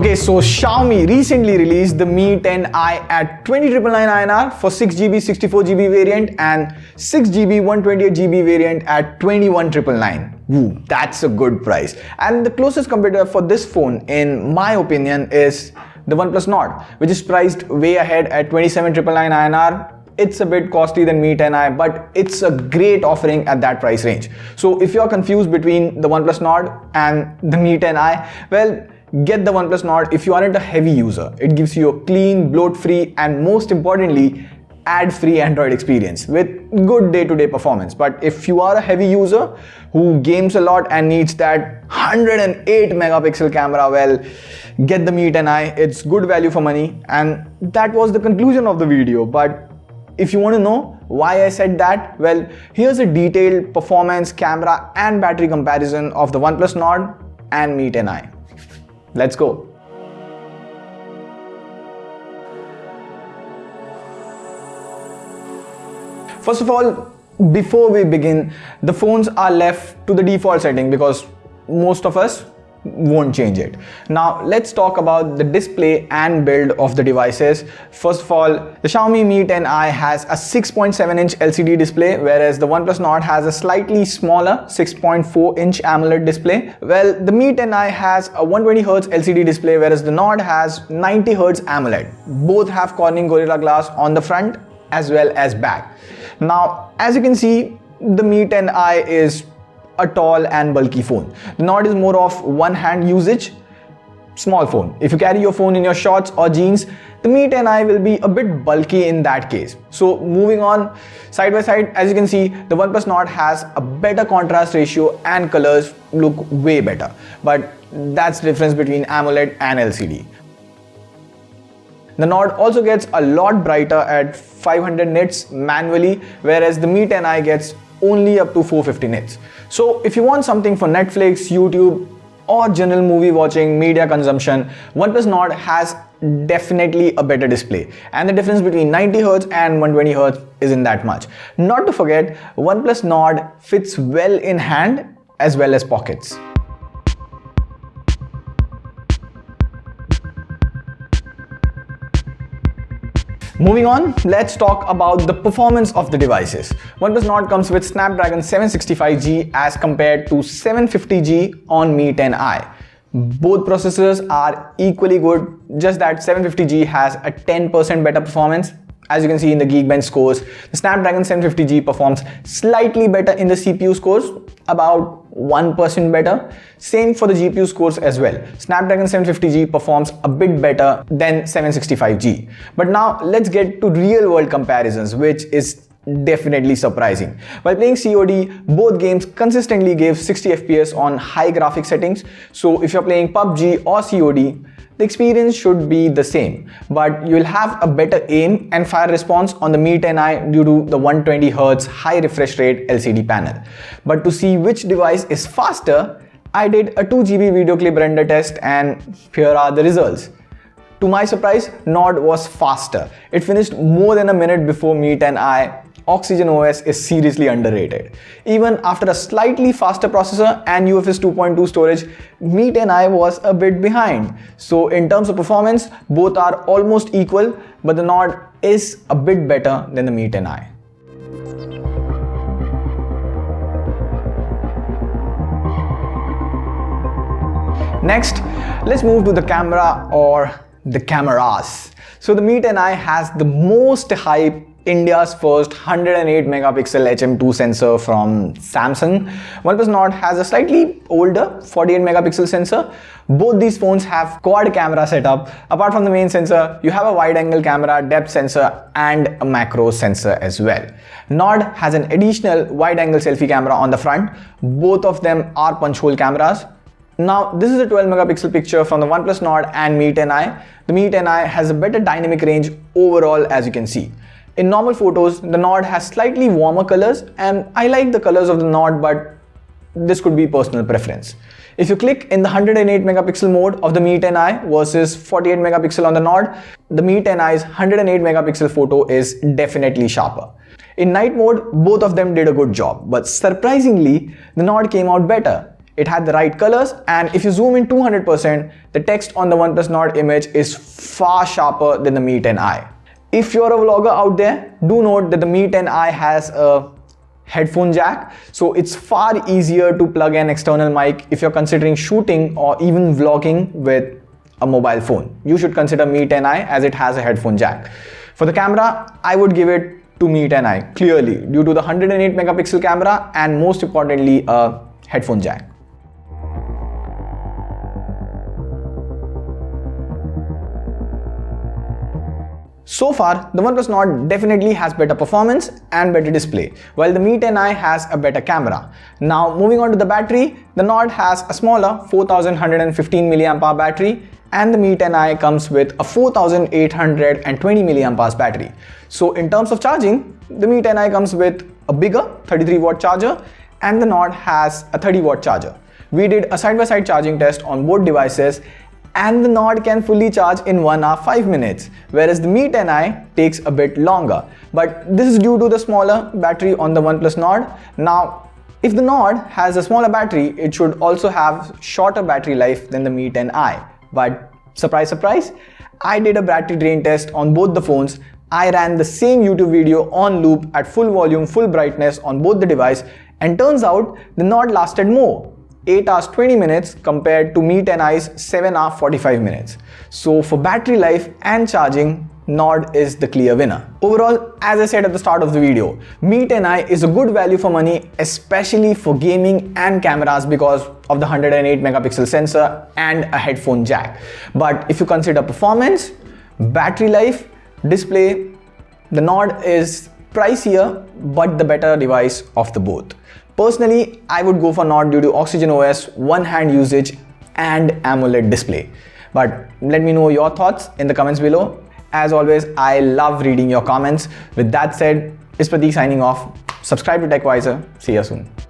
Okay, so Xiaomi recently released the Mi 10i at 20,999 INR for 6GB 64GB variant and 6GB 128GB variant at 21,999. Woo, that's a good price. And the closest competitor for this phone, in my opinion, is the OnePlus Nord, which is priced way ahead at 27,999 INR. It's a bit costly than Mi 10i, but it's a great offering at that price range. So if you're confused between the OnePlus Nord and the Mi 10i, well, get the OnePlus Nord if you aren't a heavy user. It gives you a clean, bloat-free, and most importantly, ad-free Android experience with good day-to-day performance. But if you are a heavy user who games a lot and needs that 108 megapixel camera, well, get the Mi 10i. It's good value for money. And that was the conclusion of the video. But if you want to know why I said that, well, here's a detailed performance, camera, and battery comparison of the OnePlus Nord and Mi 10i. Let's go. First of all, before we begin, the phones are left to the default setting because most of us won't change it. Now let's talk about the display and build of the devices. First of all, the Xiaomi Mi 10i has a 6.7-inch LCD display, whereas the OnePlus Nord has a slightly smaller 6.4-inch AMOLED display. Well, the Mi 10i has a 120Hz LCD display, whereas the Nord has 90Hz AMOLED. Both have Corning Gorilla Glass on the front as well as back. Now, as you can see, the Mi 10i is a tall and bulky phone. The Nord is more of one-hand usage, small phone. If you carry your phone in your shorts or jeans, the Mi 10i will be a bit bulky in that case. So moving on, side by side, as you can see, the OnePlus Nord has a better contrast ratio and colors look way better. But that's the difference between AMOLED and LCD. The Nord also gets a lot brighter at 500 nits manually, whereas the Mi 10i gets only up to 450 nits. So if you want something for Netflix, YouTube, or general movie watching, media consumption, OnePlus Nord has definitely a better display. And the difference between 90Hz and 120Hz isn't that much. Not to forget, OnePlus Nord fits well in hand as well as pockets. Moving on, let's talk about the performance of the devices. OnePlus Nord comes with Snapdragon 765G as compared to 750G on Mi 10i. Both processors are equally good, just that 750G has a 10% better performance. As you can see in the Geekbench scores, the Snapdragon 750G performs slightly better in the CPU scores, about 1% better. Same for the GPU scores as well. Snapdragon 750G performs a bit better than 765G. But now let's get to real world comparisons, which is definitely surprising. While playing COD, both games consistently give 60 FPS on high graphic settings. So if you're playing PUBG or COD, the experience should be the same, but you'll have a better aim and fire response on the Mi 10i due to the 120Hz high refresh rate LCD panel. But to see which device is faster, I did a 2GB video clip render test and here are the results. To my surprise, Nord was faster. It finished more than a minute before Mi 10i. Oxygen OS is seriously underrated. Even after a slightly faster processor and UFS 2.2 storage, Mi 10i was a bit behind. So in terms of performance, both are almost equal, but the Nord is a bit better than the Mi 10i. Next, let's move to the camera or the cameras. So the Mi 10i has the most hype India's first 108 megapixel HM2 sensor from Samsung. OnePlus Nord has a slightly older 48 megapixel sensor. Both these phones have quad camera setup. Apart from the main sensor, you have a wide angle camera, depth sensor, and a macro sensor as well. Nord has an additional wide angle selfie camera on the front. Both of them are punch hole cameras. Now, this is a 12 megapixel picture from the OnePlus Nord and Mi 10i. The Mi 10i has a better dynamic range overall, as you can see. In normal photos, the Nord has slightly warmer colors, and I like the colors of the Nord, but this could be personal preference. If you click in the 108 megapixel mode of the Mi 10i versus 48 megapixel on the Nord, the Mi 10i's 108 megapixel photo is definitely sharper. In night mode, both of them did a good job, but surprisingly, the Nord came out better. it had the right colors, and if you zoom in 200%, the text on the OnePlus Nord image is far sharper than the Mi 10i. If you're a vlogger out there, do note that the Mi 10i has a headphone jack, so it's far easier to plug an external mic if you're considering shooting or even vlogging with a mobile phone. You should consider Mi 10i as it has a headphone jack. For the camera, I would give it to Mi 10i clearly due to the 108 megapixel camera and most importantly a headphone jack. So far, the OnePlus Nord definitely has better performance and better display, while the Mi 10i has a better camera. Now moving on to the battery, the Nord has a smaller 4115 mAh battery and the Mi 10i comes with a 4820 mAh battery. So in terms of charging, the Mi 10i comes with a bigger 33 watt charger and the Nord has a 30 watt charger. We did a side-by-side charging test on both devices and the Nord can fully charge in 1 hour 5 minutes, whereas the Mi 10i takes a bit longer. But this is due to the smaller battery on the OnePlus Nord. Now, if the Nord has a smaller battery, it should also have shorter battery life than the Mi 10i. But surprise, surprise, I did a battery drain test on both the phones. I ran the same YouTube video on loop at full volume, full brightness on both the device, and turns out the Nord lasted more, 8 hours 20 minutes compared to Mi 10i's 7 hour 45 minutes. So for battery life and charging, Nord is the clear winner. Overall, as I said at the start of the video, Mi 10i is a good value for money, especially for gaming and cameras because of the 108 megapixel sensor and a headphone jack. But if you consider performance, battery life, display, the Nord is pricier but the better device of the both. Personally, I would go for Nord due to Oxygen OS, one-hand usage and AMOLED display. But let me know your thoughts in the comments below. As always, I love reading your comments. With that said, it's Prateek signing off. Subscribe to TechWiser. See you soon.